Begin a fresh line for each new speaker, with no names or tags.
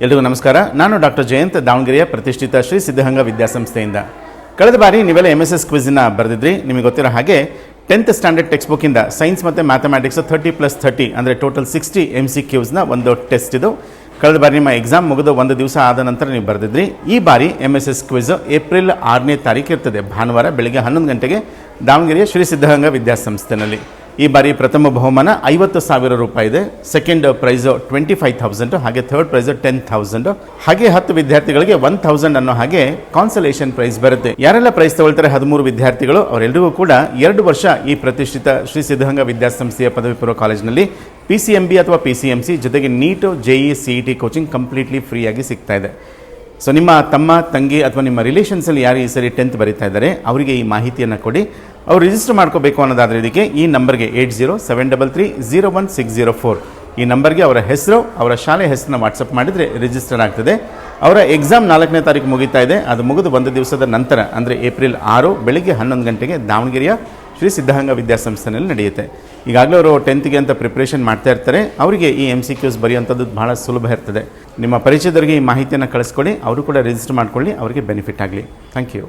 ಎಲ್ರಿಗೂ ನಮಸ್ಕಾರ. ನಾನು ಡಾಕ್ಟರ್ ಜಯಂತ್, ದಾವಣಗೆರೆಯ ಪ್ರತಿಷ್ಠಿತ ಶ್ರೀ ಸಿದ್ಧಗಂಗಾ ವಿದ್ಯಾಸಂಸ್ಥೆಯಿಂದ. ಕಳೆದ ಬಾರಿ ನೀವೆಲ್ಲ MS ಕ್ವಿಜ್ನ ಬರೆದಿದ್ರಿ. ನಿಮಗೆ ಗೊತ್ತಿರೋ ಹಾಗೆ 10th ಸ್ಟ್ಯಾಂಡರ್ಡ್ ಟೆಕ್ಸ್ಟ್ ಬುಕ್ಕಿಂದ ಸೈನ್ಸ್ ಮತ್ತು ಮ್ಯಾಥಮೆಟಿಕ್ಸ್ 30+30 ಅಂದರೆ ಟೋಟಲ್ 60 MCQsನ ಒಂದು ಟೆಸ್ಟ್ ಇದು. ಕಳೆದ ಬಾರಿ ನಿಮ್ಮ ಎಕ್ಸಾಮ್ ಮುಗಿದು ಒಂದು ದಿವಸ ಆದ ನಂತರ ನೀವು ಬರೆದಿದ್ರಿ. ಈ ಬಾರಿ MS ಕ್ವಿಜ್ ಏಪ್ರಿಲ್ 6ನೇ ತಾರೀಕು ಇರ್ತದೆ, ಭಾನುವಾರ ಬೆಳಿಗ್ಗೆ 11 ಗಂಟೆಗೆ ದಾವಣಗೆರೆಯ ಶ್ರೀ ಸಿದ್ಧಗಂಗಾ ವಿದ್ಯಾಸಂಸ್ಥೆನಲ್ಲಿ. ಈ ಬಾರಿ ಪ್ರಥಮ ಬಹುಮಾನ 50,000 ರೂಪಾಯಿ ಇದೆ, ಸೆಕೆಂಡ್ ಪ್ರೈಸು 25,000, ಹಾಗೆ ಥರ್ಡ್ ಪ್ರೈಸು 10,000, ಹಾಗೆ 10 ವಿದ್ಯಾರ್ಥಿಗಳಿಗೆ 1,000 ಅನ್ನೋ ಹಾಗೆ ಕಾನ್ಸಲೇಷನ್ ಪ್ರೈಸ್ ಬರುತ್ತೆ. ಯಾರೆಲ್ಲ ಪ್ರೈಸ್ ತಗೊಳ್ತಾರೆ 13 ವಿದ್ಯಾರ್ಥಿಗಳು, ಅವರೆಲ್ಲರಿಗೂ ಕೂಡ 2 ವರ್ಷ ಈ ಪ್ರತಿಷ್ಠಿತ ಶ್ರೀ ಸಿದ್ಧಗಂಗಾ ವಿದ್ಯಾಸಂಸ್ಥೆಯ ಪದವಿ ಪೂರ್ವ ಕಾಲೇಜಿನಲ್ಲಿ PCMB ಅಥವಾ PCMC ಜೊತೆಗೆ NEET, JEE, CET coaching completely ಫ್ರೀಯಾಗಿ ಸಿಗ್ತಾ ಇದೆ. ಸೊ ನಿಮ್ಮ ತಮ್ಮ, ತಂಗಿ ಅಥವಾ ನಿಮ್ಮ ರಿಲೇಷನ್ಸಲ್ಲಿ ಯಾರು ಈ ಸರಿ 10th ಬರೀತಾ ಇದ್ದಾರೆ ಅವರಿಗೆ ಈ ಮಾಹಿತಿಯನ್ನು ಕೊಡಿ. ಅವ್ರು ರಿಜಿಸ್ಟರ್ ಮಾಡ್ಕೋಬೇಕು ಅನ್ನೋದಾದರೆ ಇದಕ್ಕೆ ಈ ನಂಬರ್ಗೆ 8073301604 ಈ ನಂಬರ್ಗೆ ಅವರ ಹೆಸರು, ಅವರ ಶಾಲೆ ಹೆಸರನ್ನ ವಾಟ್ಸಪ್ ಮಾಡಿದರೆ ರಿಜಿಸ್ಟರ್ ಆಗ್ತದೆ. ಅವರ ಎಕ್ಸಾಮ್ 4ನೇ ತಾರೀಕು ಮುಗಿತಾ ಇದೆ. ಅದು ಮುಗಿದು ಒಂದು ದಿವಸದ ನಂತರ ಅಂದರೆ ಏಪ್ರಿಲ್ 6 ಬೆಳಿಗ್ಗೆ 11 ಗಂಟೆಗೆ ದಾವಣಗೆರೆಯ ಶ್ರೀ ಸಿದ್ಧಗಂಗಾ ವಿದ್ಯಾಸಂಸ್ಥೆಯಲ್ಲಿ ನಡೆಯುತ್ತೆ. ಈಗಾಗಲೇ ಅವರು 10th ಅಂತ ಪ್ರಿಪ್ರೇಷನ್ ಮಾಡ್ತಾ ಇರ್ತಾರೆ. ಅವರಿಗೆ ಈ MCQs ಬರೆಯುವಂಥದ್ದು ಬಹಳ ಸುಲಭ ಇರ್ತದೆ. ನಿಮ್ಮ ಪರಿಚಯದವರಿಗೆ ಈ ಮಾಹಿತಿಯನ್ನು ಕಳಿಸ್ಕೊಡಿ, ಅವರು ಕೂಡ ರಿಜಿಸ್ಟರ್ ಮಾಡ್ಕೊಳ್ಳಿ, ಅವರಿಗೆ ಬೆನಿಫಿಟ್ ಆಗಲಿ. Thank you.